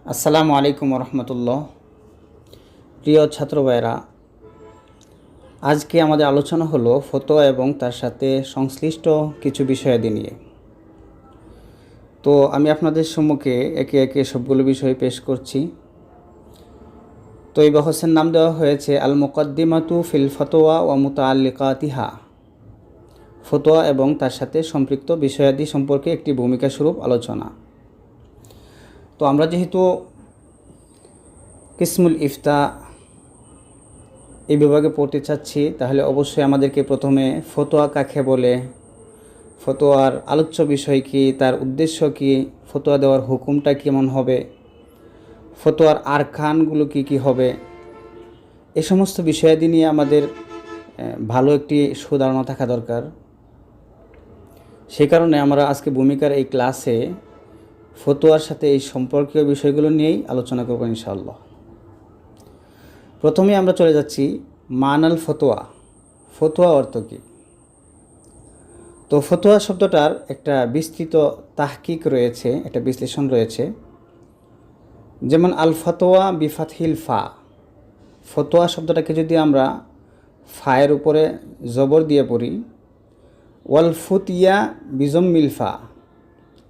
আসসালামু আলাইকুম রহমতুল্লাহ। প্রিয় ছাত্র ভাইরা, আজকে আমাদের আলোচনা হলো ফতোয়া এবং তার সাথে সংশ্লিষ্ট কিছু বিষয়াদি নিয়ে। তো আমি আপনাদের সম্মুখে একে একে সবগুলো বিষয় পেশ করছি। তো এই বহসের নাম দেওয়া হয়েছে আল মুকদ্দিমাতু ফিল ফতোয়া ওয়া মুতাআল্লিকাতিহা। ফতোয়া এবং তার সাথে সম্পৃক্ত বিষয়াদি সম্পর্কে একটি ভূমিকা স্বরূপ আলোচনা। তো আমরা যেহেতু কিসমুল ইফতা এই বিভাগে পড়তে চাচ্ছি, তাহলে অবশ্যই আমাদেরকে প্রথমে ফতোয়া কাকে বলে, ফতোয়ার আলোচ্য বিষয় কী, তার উদ্দেশ্য কী, ফতোয়া দেওয়ার হুকুমটা কেমন হবে, ফতোয়ার আরকানগুলো কী কী হবে, এই সমস্ত বিষয়াদি নিয়ে আমাদের ভালো একটি সুধারণা থাকা দরকার। সেই কারণে আমরা আজকে ভূমিকার এই ক্লাসে ফতোয়ার সাথে এই সম্পর্কীয় বিষয়গুলো নিয়েই আলোচনা করব ইনশাআল্লাহ। প্রথমে আমরা চলে যাচ্ছি মানাল ফতোয়া। ফতোয়া অর্থ কী? তো ফতোয়া শব্দটার একটা বিস্তৃত তাহকিক রয়েছে, একটা বিশ্লেষণ রয়েছে। যেমন আল ফতোয়া বিফাতহিল ফা। ফতোয়া শব্দটাকে যদি আমরা ফায়ের উপরে জবর দিয়ে পড়ি, ওয়াল ফুতিয়া বিজম্মিল ফা,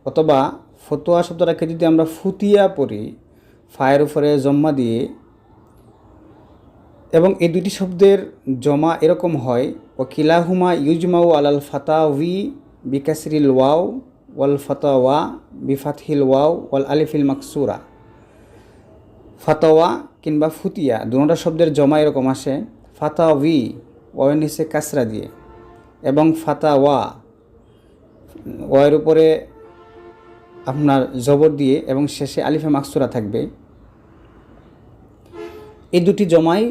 অথবা ফতোয়া শব্দটাকে যদি আমরা ফুতিয়া পড়ি ফায়ের উপরে জম্মা দিয়ে, এবং এই দুটি শব্দের জমা এরকম হয় ও কিলাহুমা ইউজমাউ আলাল ফাতাওয়ি বিকাসরিল ওয়াও ওয়াল ফাতাওয়া বিফাতহিল ওয়াও ওয়াল আলিফিল মাকসুরা। ফাতাওয়া কিংবা ফুতিয়া দুটো শব্দের জমা এরকম আসে ফাতাওয়ি ওয়ের নিচে কাসরা দিয়ে, এবং ফাতাওয়া ওয়ের উপরে আপনার জবর দিয়ে, এবং শেষে আলিফে মাকসুরা থাকবে। এই দুটি জমাই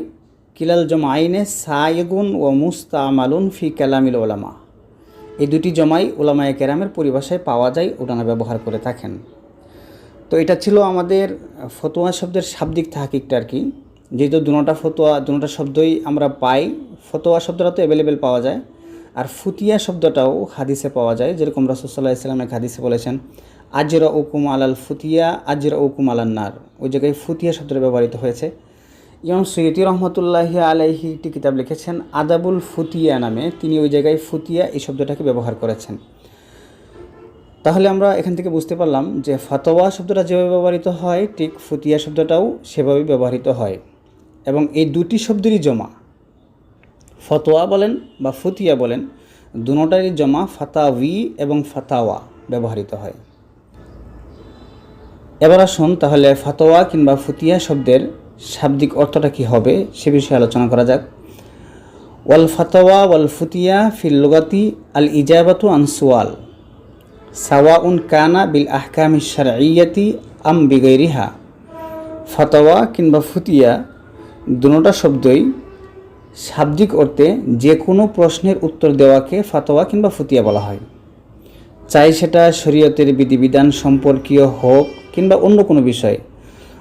কিলাল জমাইনে সায়েগুন ও মুস্তামালুন ফি কালামিল ওলামা। এই দুটি জমাই ওলামায়ে কেরামের পরিভাষায় পাওয়া যায়, ওনারা ব্যবহার করে থাকেন। তো এটা ছিল আমাদের ফতোয়া শব্দের শাব্দিক তাহকিকটা আর কি। যেহেতু দুটা ফতোয়া দুটা শব্দই আমরা পাই, ফতোয়া শব্দটা তো অ্যাভেলেবেল পাওয়া যায়, আর ফুতিয়া শব্দটাও হাদিসে পাওয়া যায়। যেরকম রাসূল সাল্লাল্লাহু আলাইহি ওয়াসাল্লাম এক হাদিসে বলেছেন আজরা উকুম আলাল ফুতিয়া আজরা উকুম আলান নার। ওই জায়গায় ফুতিয়া শব্দটা ব্যবহৃত হয়েছে। ইমাম সুয়ুতী রহমতুল্লাহি আলাইহি একটি কিতাব লিখেছেন আদাবুল ফুতিয়া নামে, তিনি ওই জায়গায় ফুতিয়া এই শব্দটাকে ব্যবহার করেছেন। তাহলে আমরা এখান থেকে বুঝতে পারলাম যে ফতোয়া শব্দটা যেভাবে ব্যবহৃত হয়, ঠিক ফুতিয়া শব্দটাও সেভাবেই ব্যবহৃত হয়, এবং এই দুটি শব্দেরই জমা, ফতোয়া বলেন বা ফুতিয়া বলেন, দুটোটারই জমা ফাতাওয়ি এবং ফাতাওয়া ব্যবহৃত হয়। এবার আসুন তাহলে ফতোয়া কিংবা ফুতিয়া শব্দের শাব্দিক অর্থটা কী হবে সে বিষয়ে আলোচনা করা যাক। ওয়াল ফাতোয়া ওয়াল ফুতিয়া ফিল লুগাতি আল ইজাবাতু আন সুয়াল সাওয়াউন কানা বিল আহকামিশ শারঈয়্যাতি আম বিগাইরিহা। ফতোয়া কিংবা ফুতিয়া দুটোটা শব্দই শাব্দিক অর্থে যে কোনো প্রশ্নের উত্তর দেওয়াকে ফতোয়া কিংবা ফুতিয়া বলা হয়, চাই সেটা শরীয়তের বিধিবিধান সম্পর্কীয় হোক কিংবা অন্য কোনো বিষয়।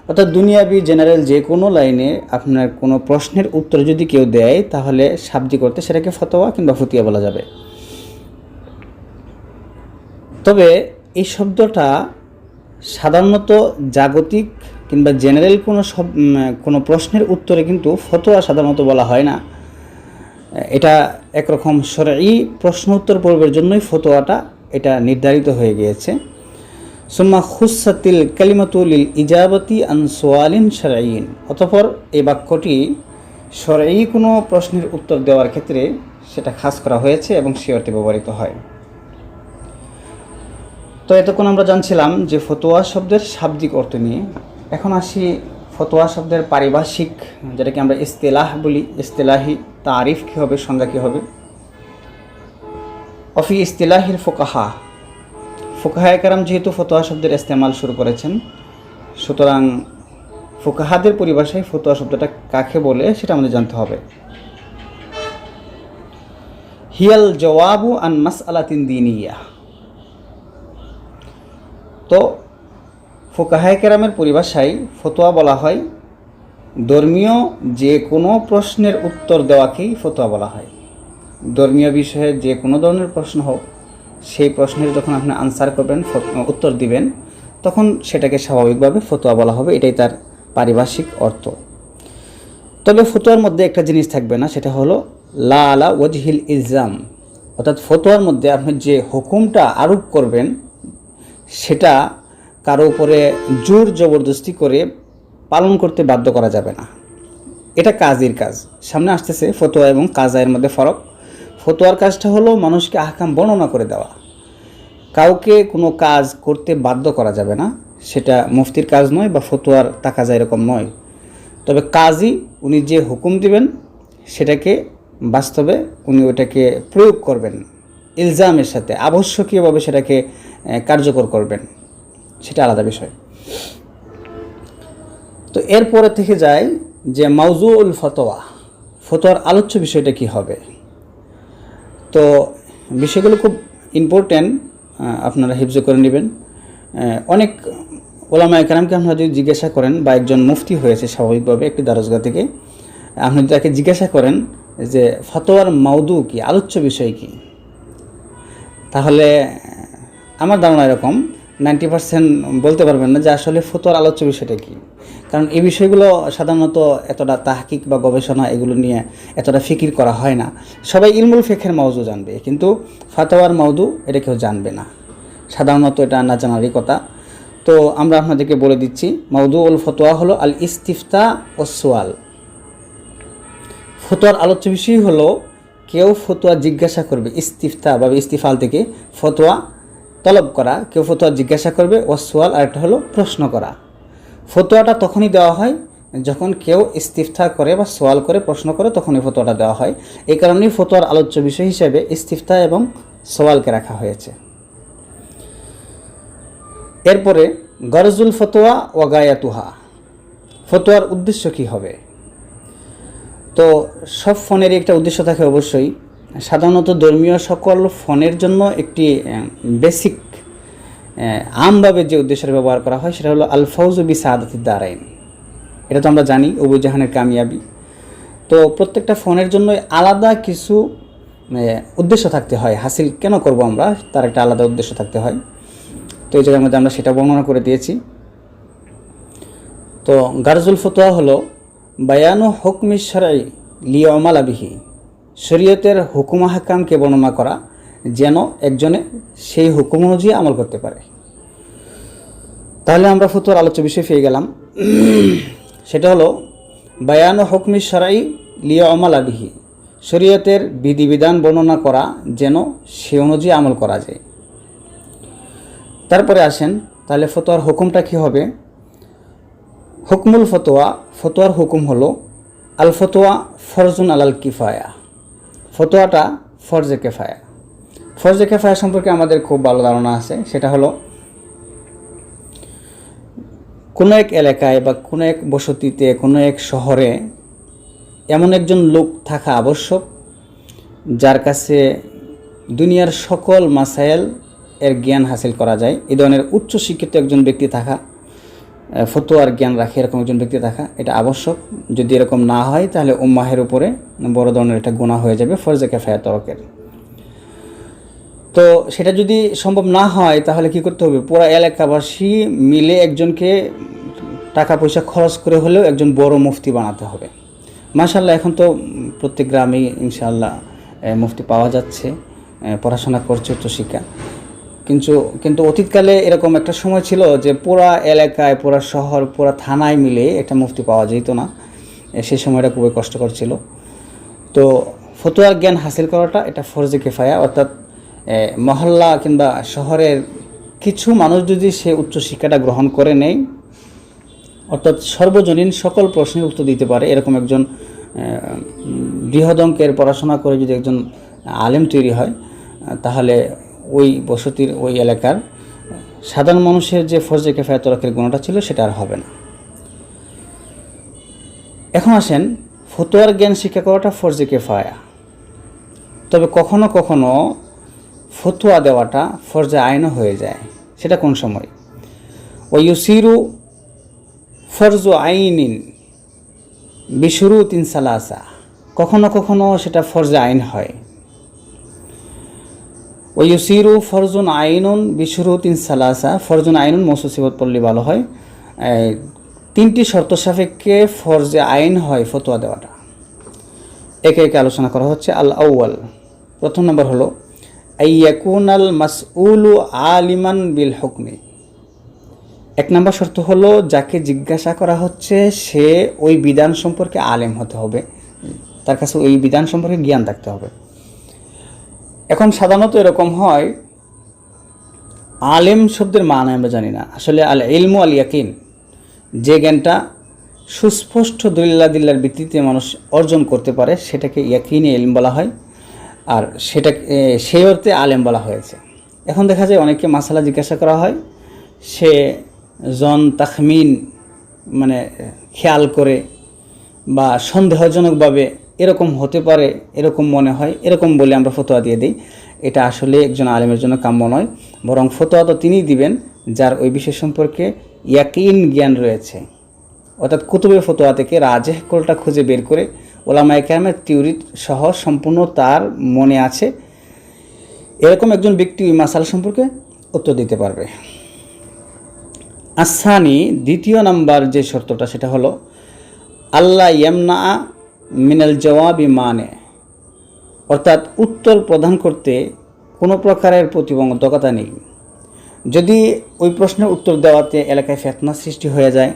অর্থাৎ দুনিয়াবি জেনারেল যে কোনো লাইনে আপনার কোনো প্রশ্নের উত্তর যদি কেউ দেয়, তাহলে শাব্দিক অর্থে সেটাকে ফতোয়া কিংবা ফুতিয়া বলা যাবে। তবে এই শব্দটা সাধারণত জাগতিক কিংবা জেনারেল কোনো প্রশ্নের উত্তরে কিন্তু ফতোয়া সাধারণত বলা হয় না। এটা একরকম শরঈ প্রশ্ন উত্তর পর্বের জন্যই ফতোয়াটা এটা নির্ধারিত হয়ে গিয়েছে। সুম্মা খুসসাতিল কালিমাতু লিল ইজাবাতি আন সুয়ালিন শারঈন। অতঃপর এই বাক্যটি শরঈ কোনো প্রশ্নের উত্তর দেওয়ার ক্ষেত্রে সেটা খাস করা হয়েছে এবং সে অর্থে ব্যবহৃত হয়। তো এতক্ষণ আমরা জানছিলাম যে ফতোয়া শব্দের শাব্দিক অর্থ নিয়ে। এখন আসি ফতোয়া শব্দের পারিভাষিক, যেটাকে আমরা ইস্তিলাহ বলি, ইস্তিলাহি তারিফ কী হবে, সংজ্ঞা কী হবে। অফি ইস্তিলাহির ফুকাহা। ফুকাহায়ে কেরাম যেহেতু ফতোয়া শব্দের ইস্তেমাল শুরু করেছেন, সুতরাং ফুকাহাদের পরিভাষায় ফতোয়া শব্দটা কাকে বলে সেটা আমাদের জানতে হবে। হিয়াল জওয়াবু আন মাসআলাতিন দীনিয়া। তো ফুকাহায়ে কেরামের পরিভাষায় ফতোয়া বলা হয় ধর্মীয় যে কোনো প্রশ্নের উত্তর দেওয়াকেই ফতোয়া বলা হয়। ধর্মীয় বিষয়ে যে কোনো ধরনের প্রশ্ন হোক, সেই প্রশ্নের যখন আপনি আনসার করবেন, উত্তর দিবেন, তখন সেটাকে স্বাভাবিকভাবে ফতোয়া বলা হবে, এটাই তার পারিভাষিক অর্থ। তবে ফতোয়ার মধ্যে একটা জিনিস থাকবে না, সেটা হলো লা আলা ওয়াজহিল ইলজাম, অর্থাৎ ফতোয়ার মধ্যে আপনি যে হুকুমটা আরোপ করবেন সেটা কারো উপরে জোর জবরদস্তি করে পালন করতে বাধ্য করা যাবে না। এটা কাজীর কাজ। সামনে আসতেছে ফতোয়া এবং কাজায়ের মধ্যে ফরক। ফতোয়ার কাজটা হলো মানুষকে আহকাম বর্ণনা করে দেওয়া, কাউকে কোনো কাজ করতে বাধ্য করা যাবে না, সেটা মুফতির কাজ নয় বা ফতোয়ার তাকাজা এরকম নয়। তবে কাজী উনি যে হুকুম দিবেন সেটাকে বাস্তবে উনি ওটাকে প্রয়োগ করবেন ইলজামের সাথে, আবশ্যকীয়ভাবে সেটাকে কার্যকর করবেন, সেটা আলাদা বিষয়। তো এরপরে থেকে যায় যে মাউজুউল ফতোয়া, ফতোয়ার আলোচ্য বিষয়টা কি হবে। তো বিষয়গুলো খুব ইম্পর্ট্যান্ট, আপনারা হিফজ করে নেবেন। অনেক ওলামায়ে কেরামকে আপনারা যদি জিজ্ঞাসা করেন, বা একজন মুফতি হয়েছে স্বাভাবিকভাবে একটি দারসগাহ থেকে, আপনি যদি তাকে জিজ্ঞাসা করেন যে ফতোয়ার মাউদু কি, আলোচ্য বিষয় কি, তাহলে আমার ধারণা এরকম 90% বলতে পারবেন না যে আসলে ফতোয়ার আলোচ্য বিষয়টা কী। কারণ এই বিষয়গুলো সাধারণত এতটা তাহকিক বা গবেষণা এগুলো নিয়ে এতটা ফিকির করা হয় না। সবাই ইলমুল ফিকহের মাউজু জানবে, কিন্তু ফতোয়ার মাউদু এটা কেউ জানবে না, সাধারণত এটা না জানারই কথা। তো আমরা আপনাদেরকে বলে দিচ্ছি, মাউদুউল ফতোয়া হলো আল ইস্তিফতা ও সোয়াল। ফতোয়ার আলোচ্য বিষয় হলো কেউ ফতোয়া জিজ্ঞাসা করবে, ইস্তিফতা বা ইস্তিফাল থেকে ফতোয়া তলব করা, কেউ ফতোয়া জিজ্ঞাসা করবে, ও সোয়াল আর একটা হলো প্রশ্ন করা। ফতোয়াটা তখনই দেওয়া হয় যখন কেউ ইস্তিফতা করে বা সোয়াল করে প্রশ্ন করে, তখনই ফতোয়াটা দেওয়া হয়। এই কারণেই ফতোয়ার আলোচ্য বিষয় হিসেবে ইস্তিফতা এবং সোয়ালকে রাখা হয়েছে। এরপরে গরজুল ফতোয়া ওয়া গায়াতুহা, ফতোয়ার উদ্দেশ্য কী হবে। তো সব ফোনেরই একটা উদ্দেশ্য থাকে অবশ্যই। সাধারণত ধর্মীয় সকল ফোনের জন্য একটি বেসিক আমভাবে যে উদ্দেশ্যের ব্যবহার করা হয় সেটা হলো আল ফাউজু বি সাআদাতিদ দারাইন। এটা তো আমরা জানি উভয় জাহানের কামিয়াবি। তো প্রত্যেকটা ফোনের জন্যই আলাদা কিছু উদ্দেশ্য থাকতে হয়, হাসিল কেন করব আমরা, তার একটা আলাদা উদ্দেশ্য থাকতে হয়। তো এই জায়গার মধ্যে আমরা সেটা বর্ণনা করে দিয়েছি। তো গারজুল ফতোয়া হলো বায়ানু হুকমি শারঈ লিয়ামালা বিহি, শরীয়তের হুকুম আহকামকে বর্ণনা করা যেন একজনে সেই হুকুম অনুযায়ী আমল করতে পারে। তাহলে আমরা ফতোয়ার আলোচ্য বিষয় পেয়ে গেলাম, সেটা হলো বায়ানু হুকমি শারঈ লিয়ামালা বিহি, শরীয়তের বিধিবিধান বর্ণনা করা যেন সে অনুযায়ী আমল করা যায়। তারপরে আসেন তাহলে ফতোয়ার হুকুমটা কী হবে। হুকমুল ফতোয়া, ফতোয়ার হুকুম হলো আল ফতোয়া ফরজুন আলাল কিফায়া, ফতোয়াটা ফরজে কেফায়া। ফরজে কেফায়া সম্পর্কে আমাদের খুব ভালো ধারণা আছে। সেটা হলো কোনো এক এলাকায় বা কোনো এক বসতিতে, কোনো এক শহরে এমন একজন লোক থাকা আবশ্যক যার কাছে দুনিয়ার সকল মাসাইল এর জ্ঞান হাসিল করা যায়। এই ধরনের উচ্চ শিক্ষিত একজন ব্যক্তি থাকা, ফতোয়ার জ্ঞান রাখে এরকম একজন ব্যক্তি থাকা, এটা আবশ্যক। যদি এরকম না হয় তাহলে উম্মাহের উপরে বড় ধরনের একটা গুনাহ হয়ে যাবে ফরজে কিফায়া তরকের। তো সেটা যদি সম্ভব না হয় তাহলে কি করতে হবে, পুরো এলাকাবাসী মিলে একজনকে টাকা পয়সা খরচ করে হলেও একজন বড় মুফতি বানাতে হবে। মাশাআল্লাহ এখন তো প্রত্যেক গ্রামেই ইনশাআল্লাহ মুফতি পাওয়া যাচ্ছে, পড়াশোনা করছে উচ্চশিক্ষা। কিন্তু অতীতকালে এরকম একটা সময় ছিল যে পুরা এলাকায়, পুরা শহর, পুরা থানায় মিলে একটা মুফতি পাওয়া যেত না। সেই সময়টা খুবই কষ্টকর ছিল। তো ফতোয়ার জ্ঞান হাসিল করাটা এটা ফরজে কিফায়া, অর্থাৎ মহল্লা কিংবা শহরের কিছু মানুষ যদি সে উচ্চশিক্ষাটা গ্রহণ করে নেয়, অর্থাৎ সর্বজনীন সকল প্রশ্নের উত্তর দিতে পারে, এরকম একজন বৃহৎ অঙ্কের পড়াশোনা করে যদি একজন আলেম তৈরি হয়, তাহলে ওই বসতির, ওই এলাকার সাধারণ মানুষের যে ফরজে কিফায়া তরকের গুণটা ছিল সেটা আর হবে না। এখন আসেন, ফতোয়ার জ্ঞান শিক্ষা করাটা ফরজে কিফায়া, তবে কখনো কখনো ফতোয়া দেওয়াটা ফরজে আইনও হয়ে যায়। সেটা কোন সময়? ওয়ুসিরু ফরজু আইনিন বিশুরুতিন সালাসা, কখনো কখনো সেটা ফরজে আইন হয়। ইউসিরু ফরজুন আইনুন বিশুরুতিন সালাসা, ফরজুন আইনুন মৌসুফ সিফত পড়লে ভালো হয়। তিনটি শর্ত সাপেক্ষে ফরজে আইন হয় ফতোয়া দেওয়াটা। একে একে আলোচনা করা হচ্ছে। আল আউয়াল, প্রথম নম্বর হলো আইয়াকুনাল মাসউলু আলিমান বিল হুকমি। এক নম্বর শর্ত হলো যাকে জিজ্ঞাসা করা হচ্ছে সে ওই বিধান সম্পর্কে আলেম হতে হবে, তার কাছে ওই বিধান সম্পর্কে জ্ঞান থাকতে হবে। এখন সাধারণত এরকম হয়, আলেম শব্দের মানে আমরা জানি না। আসলে আল ইলমু আল ইয়াকিন, যে জ্ঞানটা সুস্পষ্ট দলিলাদিল্লার ভিত্তিতে মানুষ অর্জন করতে পারে সেটাকে ইয়াকিনি ইলম বলা হয়, আর সেটা সেই অর্থে আলেম বলা হয়েছে। এখন দেখা যায় অনেককে মাসালা জিজ্ঞাসা করা হয়, সে তাখমিন মানে খেয়াল করে বা সন্দেহজনকভাবে এরকম হতে পারে, এরকম মনে হয়, এরকম বলে আমরা ফতোয়া দিয়ে দিই। এটা আসলে একজন আলেমের জন্য কাম্য নয়, বরং ফতোয়া তো তিনিই দিবেন যার ওই বিষয় সম্পর্কে ইয়াকিন জ্ঞান রয়েছে। অর্থাৎ কুতুবে ফতোয়া থেকে রাজেহ কলটা খুঁজে বের করে ওলামায়ে কেরামের থিওরি সহ সম্পূর্ণ তার মনে আছে, এরকম একজন ব্যক্তি ওই মাসালা সম্পর্কে উত্তর দিতে পারবে। আসানি, দ্বিতীয় নাম্বার যে শর্তটা সেটা হলো আল্লাহ ইয়ামনা মিনাল জওয়াবি মানে, অর্থাৎ উত্তর প্রদান করতে কোনো প্রকারের প্রতিবন্ধকতা নেই। যদি ওই প্রশ্নের উত্তর দেওয়াতে এলাকায় ফিতনা সৃষ্টি হয়ে যায়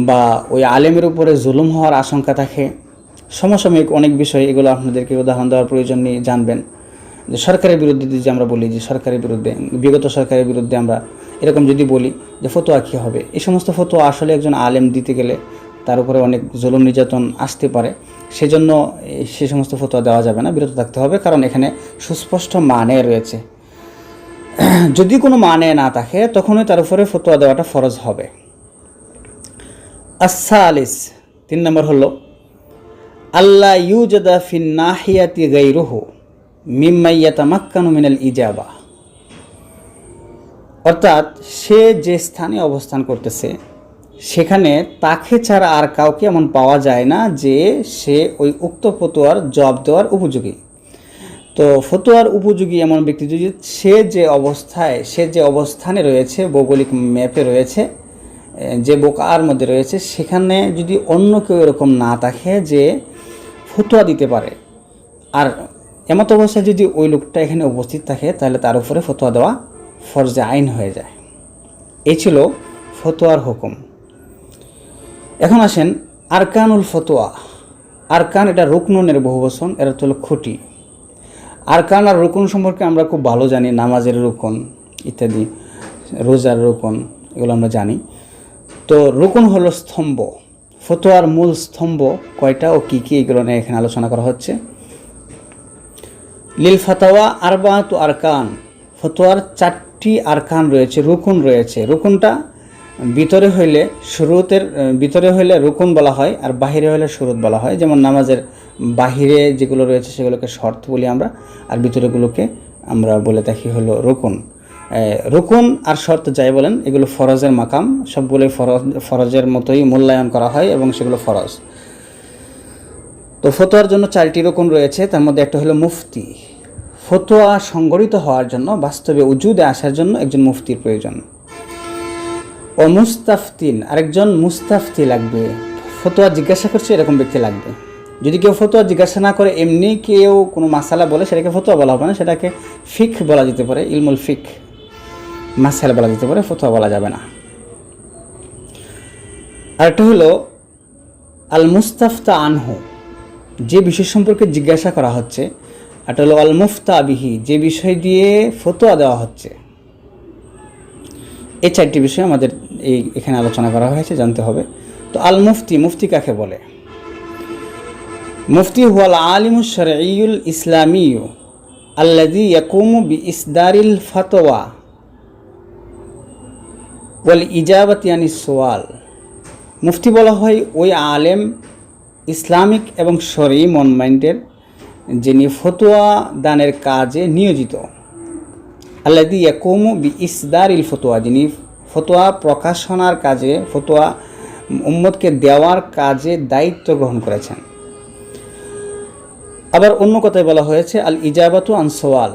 বা ওই আলেমের উপরে জুলুম হওয়ার আশঙ্কা থাকে, সমসাময়িক অনেক বিষয়, এগুলো আপনাদেরকে উদাহরণ দেওয়ার প্রয়োজন নেই, জানবেন যে সরকারের বিরুদ্ধে যে আমরা বলি যে সরকারের বিরুদ্ধে, বিগত সরকারের বিরুদ্ধে আমরা এরকম যদি বলি যে ফতোয়া কী হবে, এই সমস্ত ফতোয়া আসলে একজন আলেম দিতে গেলে তার উপরে অনেক জুলুম নির্যাতন আসতে পারে, সেজন্য সে সমস্ত ফতোয়া দেওয়া যাবে না, বিরত থাকতে হবে, কারণ এখানে সুস্পষ্ট মানে রয়েছে। যদি কোনো মানে না থাকে তখনই তার উপরে ফতোয়া দেওয়াটা ফরজ হবে। আসালিস, 3 নম্বর হলো আল্লাহ ইউজাদা ফিন নাহিয়াতি গায়রুহু মিম্মা ইয়াতামাক্কানু মিনাল ইজাবা, অর্থাৎ সে যে স্থানে অবস্থান করতেছে সেখানে তাকে ছাড়া আর কাউকে এমন পাওয়া যায় না যে সে ওই উক্ত ফতোয়ার জবাব দেওয়ার উপযোগী। তো ফতোয়ার উপযোগী এমন ব্যক্তি যদি সে যে অবস্থানে রয়েছে, ভৌগোলিক ম্যাপে রয়েছে, যে বোকার মধ্যে রয়েছে, সেখানে যদি অন্য কেউ এরকম না থাকে যে ফতোয়া দিতে পারে, আর এমত অবস্থায় যদি ওই লোকটা এখানে উপস্থিত থাকে তাহলে তার উপরে ফতোয়া দেওয়া ফরজে আইন হয়ে যায়। এই ছিল ফতোয়ার হুকুম। এখন আসেন আরকানুল ফতোয়া। আরকান এটা রুকনুনের বহুবচন, এরা হলো খুঁটি। আরকান আর রুকুন সম্পর্কে আমরা খুব ভালো জানি, নামাজের রুকুন ইত্যাদি, রোজার রুকুন, এগুলো আমরা জানি। তো রুকুন হলো স্তম্ভ। ফতোয়ার মূল স্তম্ভ কয়টা ও কী কী, এগুলো নিয়ে এখানে আলোচনা করা হচ্ছে। লিল ফাতাওয়া আরবাতু আরকান, ফতোয়ার 4টি আরকান রয়েছে, রুকুন রয়েছে। রুকুনটা ভিতরে হইলে রুকুন বলা হয়, আর বাহিরে হইলে শুরুত বলা হয়। যেমন নামাজের বাহিরে যেগুলো রয়েছে সেগুলোকে শর্ত বলি আমরা, আর ভিতরেগুলোকে আমরা বলে থাকি হলো রুকুন। রুকুন আর শর্ত যাই বলেন, এগুলো ফরজের মাকাম, সবগুলোই ফরজের মতোই মূল্যায়ন করা হয় এবং সেগুলো ফরজ। তো ফতোয়ার জন্য 4টি রুকুন রয়েছে, তার মধ্যে একটা হলো মুফতি। ফতোয়া সংগঠিত হওয়ার জন্য, বাস্তবে উজুদে আসার জন্য একজন মুফতির প্রয়োজন। ও মুস্তাফতিন, আরেকজন মুস্তাফতি লাগবে, ফতোয়া জিজ্ঞাসা করছে এরকম ব্যক্তি লাগবে। যদি কেউ ফতোয়া জিজ্ঞাসা না করে এমনি কেউ কোনো মাসালা বলে, সেটাকে ফতোয়া বলা হবে না, সেটাকে ফিক বলা যেতে পারে, ইলমুল ফিক মাসালা বলা যেতে পারে, ফতোয়া বলা যাবে না। আরেকটা হলো আল মুস্তাফতা আনহু, যে বিষয় সম্পর্কে জিজ্ঞাসা করা হচ্ছে। এটা হলো আল মুফতা বিহি, যে বিষয় দিয়ে ফতোয়া দেওয়া হচ্ছে। এই 4টি বিষয় আমাদের এখানে আলোচনা করা হয়েছে, জানতে হবে। তো আল মুফতি, মুফতি কাকে বলে? মুফতি হুয়াল আলিমুশ শারঈয়ুল ইসলামিয়্যু আল্লাযী ইয়াকুমু বিইসদারিল ফাতওয়া ওয়াল ইজাবাতি আনিস সুয়াল। মুফতি বলা হয় ওই আলেম, ইসলামিক এবং শরঈ মনমাইন্ডের, যিনি ফতোয়া দানের কাজে নিয়োজিত। আল্লাযী ইয়াকুমু বিইসদারিল ফতোয়া, যিনি ফতোয়া প্রকাশনার কাজে, ফতোয়া উম্মতকে দেওয়ার কাজে দায়িত্ব গ্রহণ করেছেন। আবার অন্য কথায় বলা হয়েছে আল ইজাবাতু আন সোয়াল,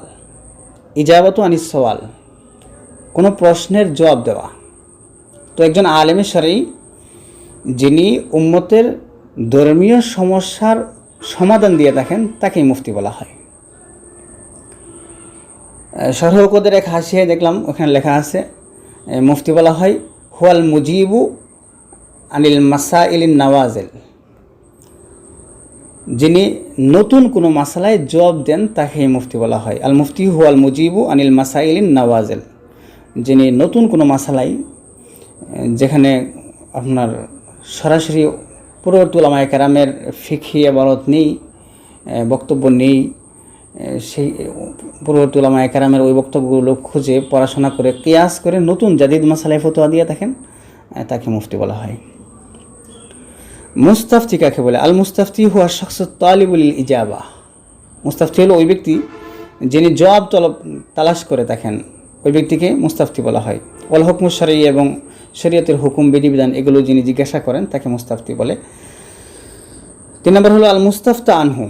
ইজাবাতু আনিস সওয়াল, কোনো প্রশ্নের জবাব দেওয়া। তো একজন আলেমে শরঈ যিনি উম্মতের ধর্মীয় সমস্যার সমাধান দিয়ে থাকেন তাকেই মুফতি বলা হয়। শরহ উকদের এক হাসিয়ে দেখলাম, ওখানে লেখা আছে মুফতি বলা হয় হুয়াল মুজিবু আনিল মাসাইলিন নওয়াজিল, যিনি নতুন কোনো মাসালায় জবাব দেন তাকে মুফতি বলা হয়। আল মুফতি হুয়াল মুজিবু আনিল মাসাইলিন নওয়াজিল, যিনি নতুন কোনো মাসালায়, যেখানে আপনার সরাসরি পূর্ববর্তী উলামায়ে কেরামের ফিকহি ইবারত নেই, বক্তব্য নেই, সেই পূর্ববর্তী উলামায়ে কেরামের ওই বক্তব্যগুলো খুঁজে পড়াশোনা করে কিয়াস করে নতুন জাদিদ মাসালায় ফতোয়া দিয়ে থাকেন, তাকে মুফতি বলা হয়। মুস্তাফতি কাকে বলে? আল মুস্তাফতি হুয়া শাখসু তালিবুল ইজাবা, মুস্তাফতি হলো ওই ব্যক্তি যিনি জবাব তালাশ করে থাকেন, ওই ব্যক্তিকে মুস্তাফতি বলা হয়। ওয়াল হুকমুশ শরঈ, এবং শরীয়তের হুকুম বিধিবিধান এগুলো যিনি জিজ্ঞাসা করেন তাকে মুস্তাফতি বলে। 3 নম্বর হলো আল মুস্তাফতা আনহু।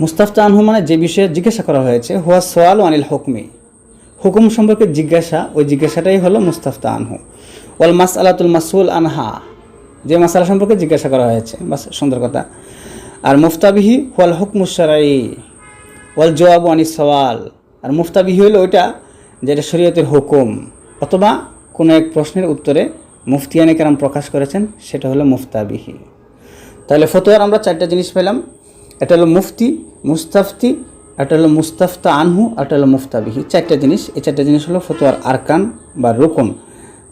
মুস্তাফতা আনহু মানে যে বিষয়ে জিজ্ঞাসা করা হয়েছে, হুয়া সোয়াল আনিল হুকমি, হুকুম সম্পর্কে জিজ্ঞাসা, ওই জিজ্ঞাসাটাই হলো মুস্তাফতা আনহু। ওয়াল মাসআলাতুল মাসউল আনহা, যে মাসালা সম্পর্কে জিজ্ঞাসা করা হয়েছে, বাস সুন্দর কথা। আর মুফতাবিহি হুয়াল হুকমুশ শরঈ ওয়াল জওয়াবু আনিস সওয়াল, আর মুফতাবিহি হলো ওইটা যেটা শরীয়তের হুকুম অথবা কোনো এক প্রশ্নের উত্তরে মুফতিয়ানে কেরাম প্রকাশ করেছেন, সেটা হলো মুফতাবিহি। তাহলে ফতোয়ার আমরা 4টা জিনিস পেলাম, এটা হলো মুফতি, মুস্তাফতি, এটা হলো মুস্তাফতা আনহু, এটা হলো মুফতাবিহি। 4টা জিনিস, এই 4টা জিনিস হলো ফতোয়ার আরকান বা রুকন।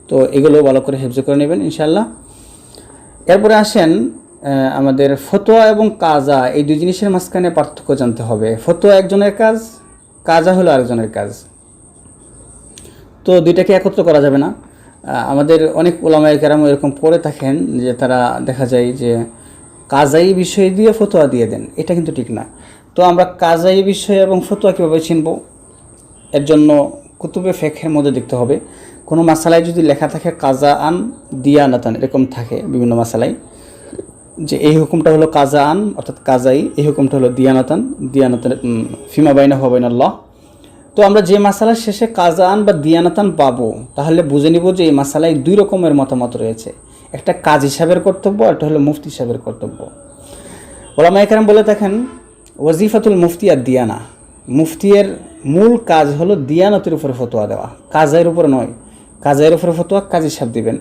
তো এগুলো ভালো করে হেফজ করে নেবেন ইনশাআল্লাহ। এরপরে আসেন আমাদের ফতোয়া এবং কাজা, এই দুই জিনিসের মাঝখানে পার্থক্য জানতে হবে। ফতোয়া একজনের কাজ, কাজা হলো আরেকজনের কাজ, তো দুইটাকে একত্র করা যাবে না। আমাদের অনেক উলামায়ে কেরাম এরকম করে থাকেন যে তারা দেখা যায় যে কাজাই বিষয় দিয়ে ফতোয়া দিয়ে দেন, এটা কিন্তু ঠিক না। তো আমরা কাজাই বিষয় এবং ফতোয়া কীভাবে চিনব? এর জন্য কুতুবে ফিকহের মধ্যে দেখতে হবে, কোনো মাসালায় যদি লেখা থাকে কাজা আন দিয়ানাতান, এরকম থাকে বিভিন্ন মাসালায় যে এই হুকুমটা হলো কাজা আন অর্থাৎ কাজাই, এই হুকুমটা হলো দিয়ানাতান, দিয়ানাতান ফিমা বাইনা হুয়া বাইনাল্লাহ। তো আমরা যে মাসালার শেষে কাজা আন বা দিয়ানাতান পাবো, তাহলে বুঝে নিব যে এই মাসালায় 2 রকমের মতামত রয়েছে, একটা কাজী সাহেবের কর্তব্য, একটা হলো মুফতি সাহেবের কর্তব্য। উলামায়ে কেরাম বলে থাকেন ওয়াজিফাতুল মুফতি আর দিয়ানা, মুফতির মূল কাজ হলো দিয়ানতের উপরে ফতোয়া দেওয়া, কাজের উপরে নয়। কাজের উপরে ফতোয়া কাজী সাহেব দিবেন।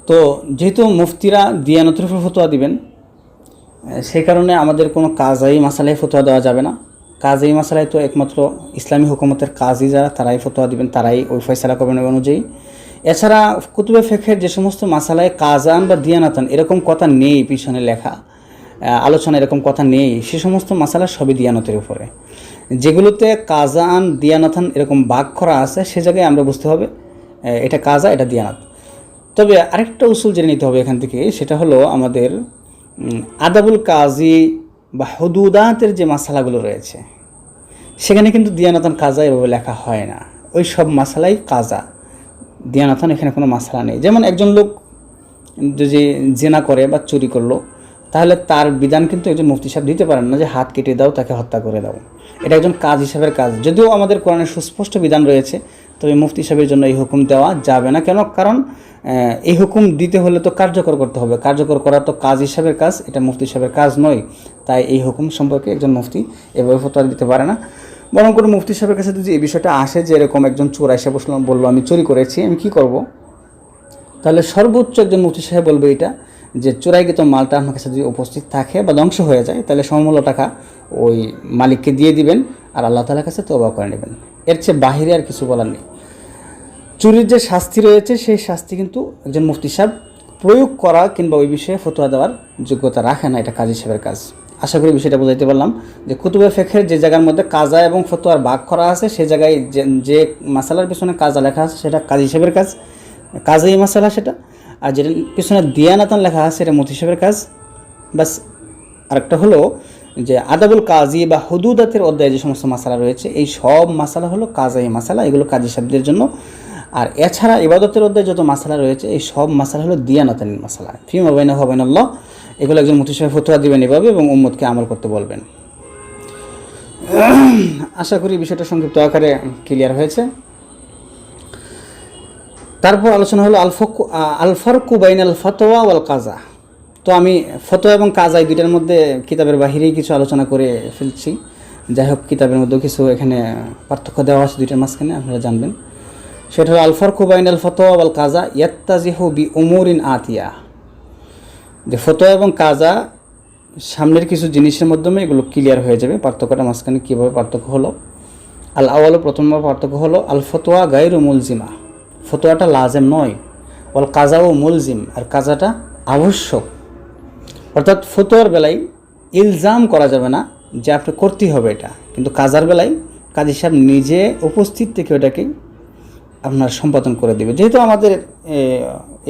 তো যেহেতু মুফতিরা দিয়ানতের উপর ফতোয়া দিবেন, সেই কারণে আমাদের কোনো কাজাই মাসালায় ফতোয়া দেওয়া যাবে না। কাজী মাসালায় তো একমাত্র ইসলামী হুকুমতের কাজী যারা, তারাই ফতোয়া দিবেন, তারাই ওই ফয়সালা করবেন ওই অনুযায়ী। এছাড়া কুতুবে ফিকহের যে সমস্ত মাসালায় কাজান বা দিয়ানাতান এরকম কথা নেই, পিছনে লেখা আলোচনা এরকম কথা নেই, সে সমস্ত মাসালা সবই দিয়ানতের উপরে। যেগুলোতে কাজান দিয়ানাতান এরকম ভাগ করা আছে, সে জায়গায় আমরা বুঝতে হবে এটা কাজা, এটা দিয়ানাত। তবে আরেকটা উসুল জেনে নিতে হবে এখান থেকে, সেটা হলো আমাদের আদাবুল কাজী বা হুদুদাতের যে মাসালাগুলো রয়েছে, সেখানে কিন্তু দিয়ানাতান কাজা এভাবে লেখা হয় না, ওই সব মাসালাই কাজা, দিয়ানাতান এখানে কোনো মাসালা নেই। যেমন একজন লোক যদি জেনা করে বা চুরি করলো, তাহলে তার বিধান কিন্তু একজন মুফতি সাহেব দিতে পারেন না যে হাত কেটে দাও, তাকে হত্যা করে দাও, এটা একজন কাজ হিসাবের কাজ। যদিও আমাদের কোরআনের সুস্পষ্ট বিধান রয়েছে, তবে মুফতি সাহেবের জন্য এই হুকুম দেওয়া যাবে না। কেন? কারণ এই হুকুম দিতে হলে তো কার্যকর করতে হবে, কার্যকর করা তো কাজ হিসাবের কাজ, এটা মুফতি সাহেবের কাজ নয়। তাই এই হুকুম সম্পর্কে একজন মুফতি এভাবে ফতোয়া দিতে পারে না। বরং কোনো মুফতি সাহেবের কাছে যদি এই বিষয়টা আসে যে এরকম একজন চোর এসে বললো আমি চুরি করেছি, আমি কি করব, তাহলে সর্বোচ্চ একজন মুফতি সাহেব বলবে এটা যে চোরাইকৃত মালটা আপনার কাছে যদি উপস্থিত থাকে বা ধ্বংস হয়ে যায়, তাহলে সমমূল্য টাকা ওই মালিককে দিয়ে দিবেন আর আল্লাহ তাআলার কাছে তওবা করে নেবেন। এর চেয়ে বাহিরে আর কিছু বলার নেই। চুরির যে শাস্তি রয়েছে, সেই শাস্তি কিন্তু একজন মুফতি সাহেব প্রয়োগ করা কিংবা ওই বিষয়ে ফতোয়া দেওয়ার যোগ্যতা রাখে না, এটা কাজী সাহেবের কাজ। আশা করি বিষয়টা বোঝাইতে পারলাম যে কুতুবে ফিকহের যে জায়গার মধ্যে কাজা এবং ফতোয়ার ভাগ করা আছে, সেই জায়গায় যে মাসালার পিছনে কাজা লেখা আছে সেটা কাজী সাহেবের কাজ, কাজেই মাসালা সেটা। আর যেটা পিছনে দিয়ানাতান লেখা আছে এটা মুফতি সাহেবের কাজ, বাস। আরেকটা হলো যে আদাবুল কাজী বা হুদুদাতের অধ্যায়ে যে সমস্ত মাসালা রয়েছে, এই সব মাসালা হলো কাজাই মাসালা, এগুলো কাজী সাহেবদের জন্য। আর এছাড়া ইবাদতের অধ্যায়ে যত মাসালা রয়েছে, এই সব মাসালা হলো দিয়ানাতানির মাসালা, ফিমা বাইনা হুয়া বাইনাল্লাহ। এগুলো একজন মুফতি সাহেব ফতোয়া দিবেন এভাবে এবং উম্মতকে আমল করতে বলবেন। আশা করি বিষয়টা সংক্ষিপ্ত আকারে ক্লিয়ার হয়েছে। তারপর আলোচনা হলো আল ফারকু বাইনাল ফতোয়া ওয়াল কাজা। তো আমি ফতোয়া এবং কাজা এই দুইটার মধ্যে কিতাবের বাহিরেই কিছু আলোচনা করে ফেলছি। যাই হোক, কিতাবের মধ্যেও কিছু এখানে পার্থক্য দেওয়া আছে দুইটার মাঝখানে, আপনারা জানবেন। সেটা হলো আল ফারকু বাইনাল ফতোয়া ওয়াল কাজা ইয়াত্তাজিহু বি উমুরিন আতিয়া, যে ফতোয়া এবং কাজা সামনের কিছু জিনিসের মাধ্যমে এগুলো ক্লিয়ার হয়ে যাবে। পার্থক্যটা মাঝখানে কীভাবে পার্থক্য হলো? আল আওয়ালু, প্রথম পার্থক্য হলো আল ফতোয়া গায়রু মুলজিমা, ফতোয়াটা লাজেম নয়। ওয়াল কাজাও মুলজিম, আর কাজাটা আবশ্যক। অর্থাৎ ফতোয়ার বেলায় ইলজাম করা যাবে না যে আপনি করতেই হবে এটা, কিন্তু কাজার বেলায় কাজী সাহেব নিজে উপস্থিত থেকে ওটাকে আপনার সম্পাদন করে দেবে। যেহেতু আমাদের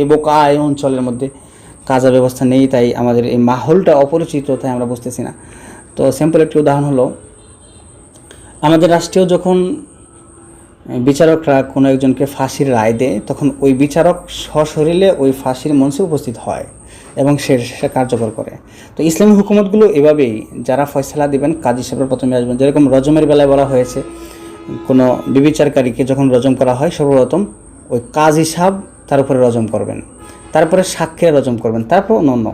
এই বোকা এই অঞ্চলের মধ্যে কাজা ব্যবস্থা নেই, তাই আমাদের এই মাহলটা অপরিচিত, তাই আমরা বুঝতেছি না। তো সিম্পল একটি উদাহরণ হলো, আমাদের রাষ্ট্রীয় যখন বিচারকরা কোনো একজনকে ফাঁসির রায় দেয়, তখন ওই বিচারক সশরীরে ওই ফাঁসির মঞ্চে উপস্থিত হয় এবং সে কার্যকর করে। তো ইসলামী হুকুমতগুলো এভাবেই, যারা ফয়সালা দেবেন কাজী সাহেবের প্রথমে আসবেন। যেরকম রজমের বেলায় বলা হয়েছে, কোনো বিবিচারকারীকে যখন রজম করা হয়, সর্বপ্রথম ওই কাজী সাহেব তার উপরে রজম করবেন, তারপরে সাক্ষীরা রজম করবেন, তারপর অন্য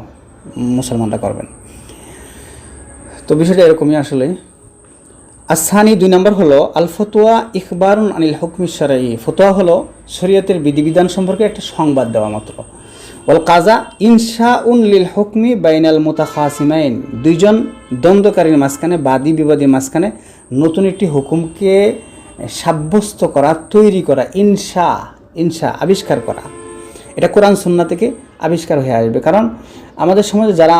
মুসলমানরা করবেন। তো বিষয়টা এরকমই আসলে। আসানি 2 নম্বর হলো আল ফতোয়া ইখবারুন আনিল হুকমি শারঈ, ফতোয়া হলো শরীয়তের বিধিবিধান সম্পর্কে একটা সংবাদ দেওয়া মাত্র। ওয়াল কাজা ইনশাউন লিল হুকমি বাইনাল মুতাখাসিমাইন, দুইজন দ্বন্দ্বকারীর মাঝখানে, বাদী বিবাদীর মাঝখানে নতুন একটি হুকুমকে সাব্যস্ত করা, তৈরি করা, ইনশা আবিষ্কার করা। এটা কোরআন সুন্নাহ থেকে আবিষ্কার হয়ে আসবে। কারণ আমাদের সমাজে যারা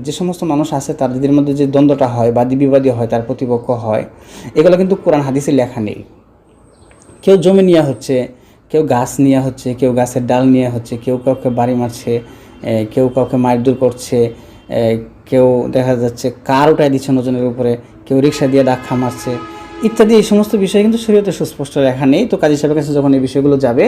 যে সমস্ত মানুষ আছে তাদের মধ্যে যে দ্বন্দ্বটা হয়, বাদী বিবাদী হয়, তার প্রতিপক্ষ হয়, এগুলো কিন্তু কোরআন হাদিসে লেখা নেই। কেউ জমি নিয়ে হচ্ছে, কেউ গাছ নিয়ে হচ্ছে, কেউ গাছের ডাল নিয়ে হচ্ছে, কেউ কাউকে বাড়ি মারছে, কেউ কাউকে মারধর করছে, কেউ দেখা যাচ্ছে কার উঠায় দিচ্ছে নজনের উপরে, কেউ রিক্সা দিয়ে ধাক্কা মারছে ইত্যাদি। এই সমস্ত বিষয় কিন্তু শরীয়তে সুস্পষ্ট লেখা নেই। তো কাজী সাহেবের কাছে যখন এই বিষয়গুলো যাবে,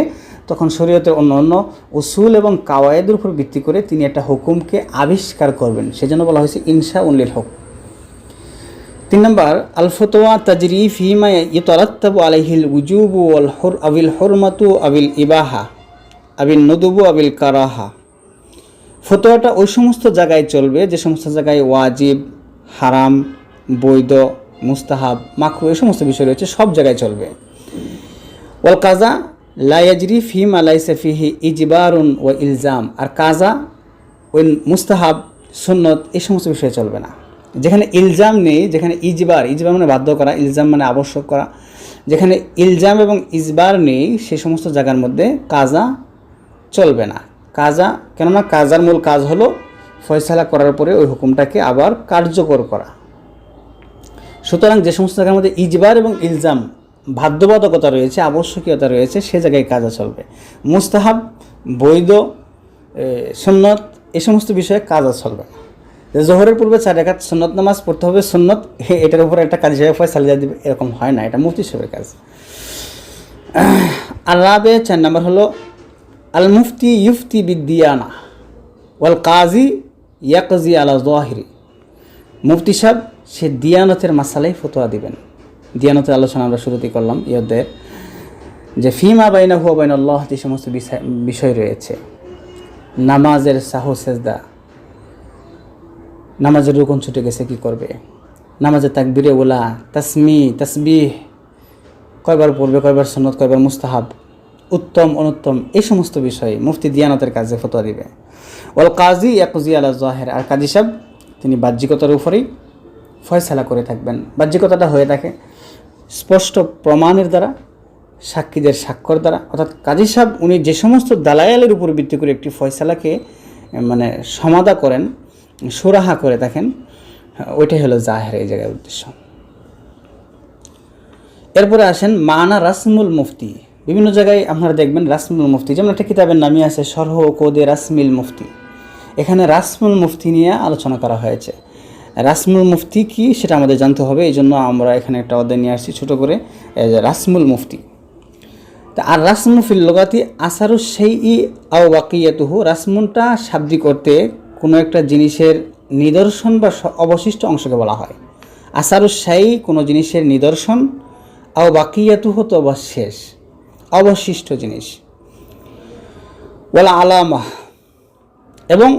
তখন শরীয়তের অন্য উসুল এবং কাওয়ায়েদের উপর ভিত্তি করে তিনি একটা হুকুমকে আবিষ্কার করবেন, সেজন্য বলা হয়েছে ইনশা উনলিল হুকম। 3 নম্বর আল ফতোয়া তাজরি ফিমা ইতারাত্তাবু আলাইহিল উজুবু ওয়াল আবিল হুরমাতু আবিল ইবাহা আবিল নুদুবু আবিল কারাহা, ফতোয়াটা ওই সমস্ত জায়গায় চলবে যে সমস্ত জায়গায় ওয়াজিব, হারাম, বৈধ, মুস্তাহাব, মাকরুহ এই সমস্ত বিষয় রয়েছে, সব জায়গায় চলবে। ওয়াল কাজা লা ইয়াজরি ফিমা লাইসা ফিহি ইজবারুন ওয়া ইলজাম, আর কাজা ওই মুস্তাহাব, সুন্নত এই সমস্ত বিষয়ে চলবে না। যেখানে ইলজাম নেই, যেখানে ইজবার মানে বাধ্য করা, ইলজাম মানে আবশ্যক করা, যেখানে ইলজাম এবং ইজবার নেই সেই সমস্ত জায়গার মধ্যে কাজা চলবে না। কাজা, কেননা কাজার মূল কাজ হলো ফয়সালা করার পরে ওই হুকুমটাকে আবার কার্যকর করা। সুতরাং যে সমস্ত জায়গার মধ্যে ইজবার এবং ইলজাম, বাধ্যবাধকতা রয়েছে, আবশ্যকীয়তা রয়েছে, সে জায়গায় কাজা চলবে। মুস্তাহাব, বৈধ, সুন্নত এই সমস্ত বিষয়ে কাজা চলবে না। জোহরের পূর্বে 4 রাকাত সুন্নত নামাজ পড়তে হবে, সুন্নত, এটার উপরে একটা কাজী সাহেব ফয়সালা দিয়ে দেবে, এরকম হয় না, এটা মুফতি সাহেবের কাজ। আর রাবে 4 নম্বর হলো আল মুফতি ইউফতি বিদিয়ানা ওয়াল কাজী ইয়াকজি আলা যাহিরি, মুফতি সাহেব সে দিয়ানতের মাসালাই ফতোয়া দিবেন। দিয়ানতের আলোচনা আমরা শুরুতেই করলাম এই অধ্যায়ের, যে ফিমা বাইনাহু ওয়া বাইনাল্লাহ যে সমস্ত বিষয় রয়েছে, নামাজের সাহু সেজদা, নামাজের রুকুন ছুটে গেছে কি করবে, নামাজের তাকবীরে ওলা, তাসবিহ কয়বার পড়বে, কয়বার সুন্নত, কয়বার মুস্তাহাব, উত্তম অনুত্তম এই সমস্ত বিষয়ে মুফতি দিয়ানতের কাজে ফতোয়া দিবে। ওয়াল কাজী ইয়াকজি আলা যাহির, আর কাজী সাহেব তিনি বাহ্যিকতার উপরেই ফয়সালা করে থাকবেন। বাহ্যিকতাটা হয়ে থাকে স্পষ্ট প্রমাণের দ্বারা, সাক্ষীদের স্বাক্ষর দ্বারা, অর্থাৎ কাজী সাহেব উনি যে সমস্ত দালায়ালের উপর ভিত্তি করে একটি ফয়সালাকে মানে সমাধা করেন, সুরাহা করে থাকেন, ওইটাই হলো জাহের এই জায়গায় উদ্দেশ্য। এরপরে আসেন মানা রাসমুল মুফতি। বিভিন্ন জায়গায় আপনারা দেখবেন রাসমুল মুফতি, যেমন একটা কিতাবের নামই আছে শরহ কোদে রাসমিল মুফতি, এখানে রাসমুল মুফতি নিয়ে আলোচনা করা হয়েছে। রাসমুল মুফতি কি সেটা আমাদের জানতে হবে, এই জন্য আমরা এখানে একটা অধ্যায় নিয়ে আসছি ছোটো করে, রাসমুল মুফতি। তা আর রাসমু ফিল লুগাতি আসারু শাইই আও বাকিয়াতুহু, রাসমুনটা শাব্দিক অর্থে কোনো একটা জিনিসের নিদর্শন বা অবশিষ্ট অংশকে বলা হয়। আসারুসাই কোনো জিনিসের নিদর্শন, আও বাকিয়াতু হতো বা শেষ অবশিষ্ট জিনিস, ওয়াল আলামা এবং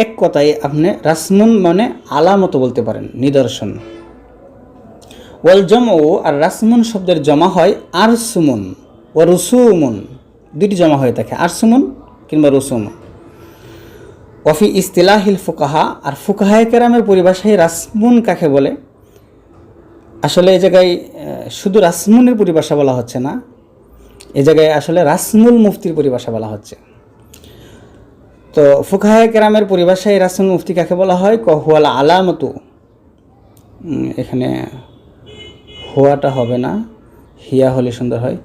এক কথায় আপনি রাসমুন মানে আলামত বলতে পারেন, নিদর্শন। ওয়াল জমউ আর রাসমুন শব্দের জমা হয় আরসুমুন ও রুসুমুন, দুটি জমা হয়ে থাকে, আরসুমুন কিংবা রুসুমুন। ওয়াফি ইস্তিলাহিল ফুকাহা আর ফুকাহায়ে কেরামের পরিভাষায় রাসমুন কাকে বলে? আসলে এই জায়গায় শুধু রাসমুনের পরিভাষা বলা হচ্ছে না, এই জায়গায় আসলে রাসমুল মুফতির পরিভাষা বলা হচ্ছে। তো ফুকাহায়ে কেরামের পরিভাষায় রাসমুল মুফতি কাকে বলা হয়? হুয়াল আলামতু, এখানে হুয়াটা হবে না, হিয়া হলে সুন্দর হয়।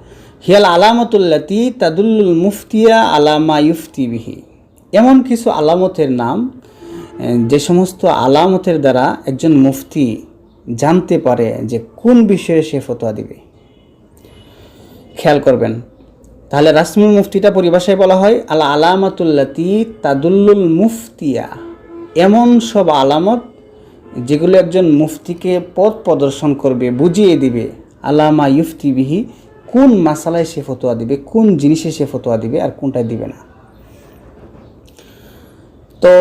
হিয়াল আলামতুল্লাতি তাদুল্লুল মুফতিয়া আলামা ইউফতি বিহি, এমন কিছু আলামতের নাম যে সমস্ত আলামতের দ্বারা একজন মুফতি জানতে পারে যে কোন বিষয়ে সে ফতোয়া দিবে। খেয়াল করবেন, তাহলে রাসমুল মুফতিটা পরিভাষায় বলা হয় আল আলামাতুল্লাতি তাদুল্লুল মুফতিয়া, এমন সব আলামত যেগুলো একজন মুফতিকে পথ প্রদর্শন করবে, বুঝিয়ে দিবে আলামা ইউফতি বিহি, কোন মাসালায় সে ফতোয়া দিবে, কোন জিনিসে সে ফতোয়া দিবে আর কোনটায় দিবে না। তো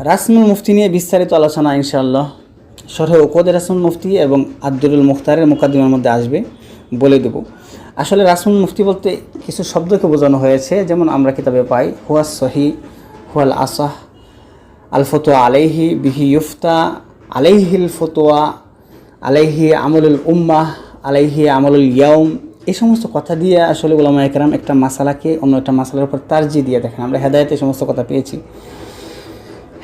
রাসমুল মুফতি নিয়ে বিস্তারিত আলোচনা ইনশাআল্লাহ শরহে উকদ রাসমুল মুফতি এবং আদ-দুরুল মুখতারের মুকাদ্দিমার মধ্যে আসবে, বলে দেব। আসলে রাসমুল মুফতি বলতে কিছু শব্দকে বোঝানো হয়েছে, যেমন আমরা কিতাবে পাই হুয়াস সহি, হুয়াল আসাহ, আল ফতোয়া আলাইহি বিহি ইউফতা, আলাইহিল ফতোয়া, আলাইহি আমলুল উম্মাহ, আলাইহি আমলুল ইয়াউম, এই সমস্ত কথা দিয়ে আসলে উলামায়ে কেরাম একটা মাসালাকে অন্য একটা মাসালার উপর তারজিহ দিয়ে দেখেন। আমরা হেদায়েতে এই সমস্ত কথা পেয়েছি,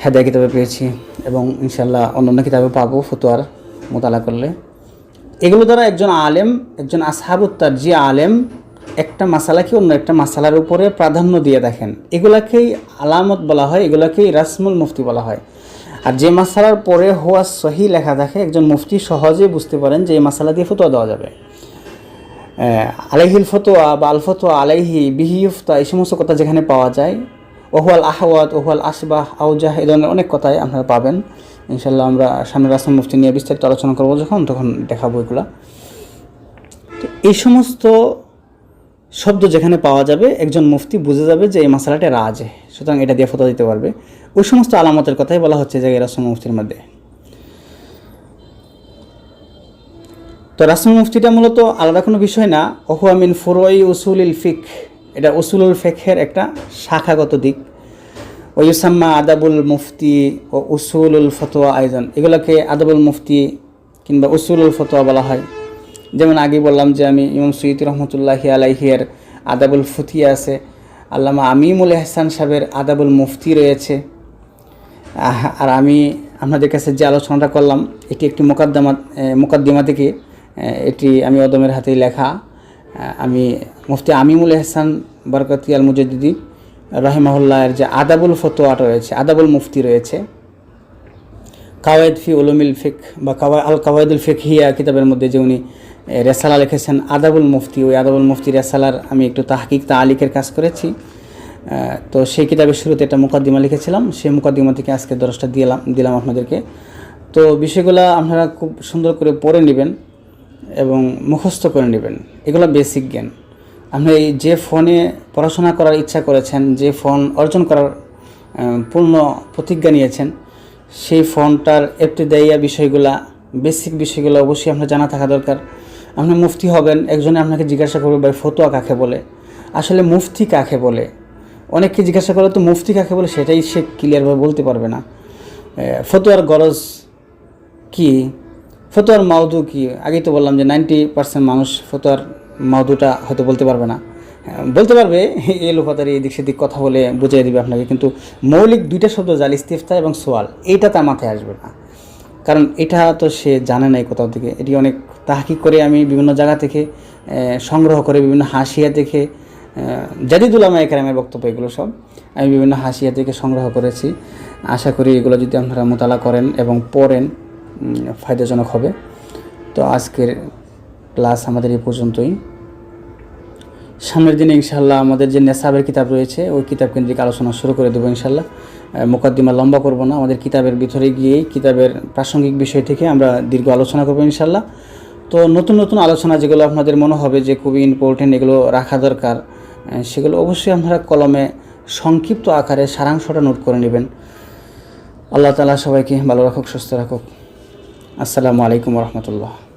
হেদায়েত কিতাবে পেয়েছি এবং ইনশাআল্লাহ অন্যান্য কিতাবে পাবো ফতোয়ার মোতালা করলে। এগুলো দ্বারা একজন আলেম, একজন আসহাবুত তারজিহ আলেম একটা মাসালাকে অন্য একটা মাসালার উপরে প্রাধান্য দিয়ে দেখেন, এগুলাকেই আলামত বলা হয়, এগুলাকেই রাসমুল মুফতি বলা হয়। আর যে মাসালার পরে হুয়া সহি লেখা থাকে, একজন মুফতি সহজে বুঝতে পারেন যে এই মাসালা দিয়ে ফতোয়া দেওয়া যাবে। আলাইহিল ফতোয়া বা আল ফতোয়া আলাইহি বিহি ইউফতা, এই সমস্ত কথা যেখানে পাওয়া যায়, ওহুয়াল আহওয়াত, ওহুয়াল আসবাহ, আউজাহ, এই ধরনের অনেক কথাই আপনারা পাবেন। ইনশাল্লাহ আমরা সামনে রাসমুল মুফতি নিয়ে বিস্তারিত আলোচনা করবো, তখন দেখাবো এগুলা। তো এই সমস্ত শব্দ যেখানে পাওয়া যাবে একজন মুফতি বুঝে যাবে যে এই মাসালাটা রাজে, সুতরাং এটা দিয়ে ফতোয়া দিতে পারবে। ওই সমস্ত আলামতের কথাই বলা হচ্ছে যে রাসমুল মুফতির মধ্যে। তো রাসমুল মুফতিটা মূলত আলাদা কোনো বিষয় না, ওহুয়া মিন ফুরুই উসুলিল ফিক, এটা উসুলুল ফিকহের একটা শাখাগত দিক। ও ইউসাম্মা আদাবুল মুফতি ও উসুলুল ফতোয়া আইজান, এগুলোকে আদাবুল মুফতি কিংবা উসুলুল ফতোয়া বলা হয়। যেমন আগে বললাম যে আমি ইমাম সুয়ুতী রহমতুল্লাহি আলাইহির আদাবুল ফুতিয়া আছে, আল্লামা আমিমুল এহসান সাহেবের আদাবুল মুফতি রয়েছে। আর আমি আপনাদের কাছে যে আলোচনাটা করলাম এটি একটি মুকাদ্দিমা থেকে, এটি আমি অদমের হাতেই লেখা। আমি মুফতি আমিমুল এহসান বরকতি আল মুজাদ্দিদি রাহিমাহুল্লাহের যে আদাবুল ফতোয়া রয়েছে, আদাবুল মুফতি রয়েছে, কাওয়ায়েদ ফি উলুমিল ফিক বা আল কাওয়ায়েদুল ফিকহিয়া কিতাবের মধ্যে যে উনি রেসালা লিখেছেন আদাবুল মুফতি, ওই আদাবুল মুফতি রেসালার আমি একটু তাহকিক তালিকের কাজ করেছি। তো সেই কিতাবের শুরুতে একটা মুকাদ্দিমা লিখেছিলাম, সেই মুকাদ্দিমা থেকে আজকে দরসটা দিলাম আপনাদেরকে। তো বিষয়গুলো আপনারা খুব সুন্দর করে পড়ে নেবেন এবং মুখস্থ করে নেবেন, এগুলো বেসিক জ্ঞান। আপনি যে ফোনে পড়াশোনা করার ইচ্ছা করেছেন, যে ফোন অর্জন করার পূর্ণ প্রতিজ্ঞা নিয়েছেন, সেই ফোনটার ইবতিদাইয়া বিষয়গুলা, বেসিক বিষয়গুলো অবশ্যই আপনার জানা থাকা দরকার। আপনি মুফতি হবেন, একজনে আপনাকে জিজ্ঞাসা করবে ভাই ফতোয়া কাকে বলে, আসলে মুফতি কাকে বলে। অনেককে জিজ্ঞাসা করলে তো মুফতি কাকে বলে সেটাই সে ক্লিয়ারভাবে বলতে পারবে না। ফতোয়ার গরজ কি, ফতোয়ার মাউদু কি, আগেই তো বললাম যে 90% মানুষ ফতোয়ার মাউদুটা হয়তো বলতে পারবে না। বলতে পারবে এই লোকতারি এদিক সেদিক কথা বলে বুঝিয়ে দিবে আপনাকে, কিন্তু মৌলিক দুইটা শব্দ জাল, ইস্তিফতা এবং সোয়াল, এইটা তার মাথায় আসবে না, কারণ এটা তো সে জানে না এই কোথাও থেকে। এটি অনেক তাহকিক করে আমি বিভিন্ন জায়গা থেকে সংগ্রহ করে, বিভিন্ন হাসিয়া থেকে, জাদিদুল উলামায়ে কেরামের বক্তব্য এগুলো সব আমি বিভিন্ন হাসিয়া থেকে সংগ্রহ করেছি। আশা করি এগুলো যদি আপনারা মোতালা করেন এবং পড়েন ফায়দাজনক হবে। তো আজকের ক্লাস আমাদের এই পর্যন্তই। সামনের দিনে ইনশাআল্লাহ আমাদের যে নেসাবের কিতাব রয়েছে ওই কিতাব কেন্দ্রিক আলোচনা শুরু করে দেবো ইনশাআল্লাহ। মুকাদ্দিমা লম্বা করব না, আমাদের কিতাবের ভিতরে গিয়েই কিতাবের প্রাসঙ্গিক বিষয় থেকে আমরা দীর্ঘ আলোচনা করবো ইনশাল্লাহ। তো নতুন নতুন আলোচনা যেগুলো আপনাদের মনে হবে যে খুবই ইম্পর্টেন্ট, এগুলো রাখা দরকার, সেগুলো অবশ্যই আপনারা কলমে সংক্ষিপ্ত আকারে সারাংশটা নোট করে নেবেন। আল্লাহ তাআলা সবাইকে ভালো রাখুক, সুস্থ রাখুক। আসসালামু আলাইকুম ওয়া রাহমাতুল্লাহ।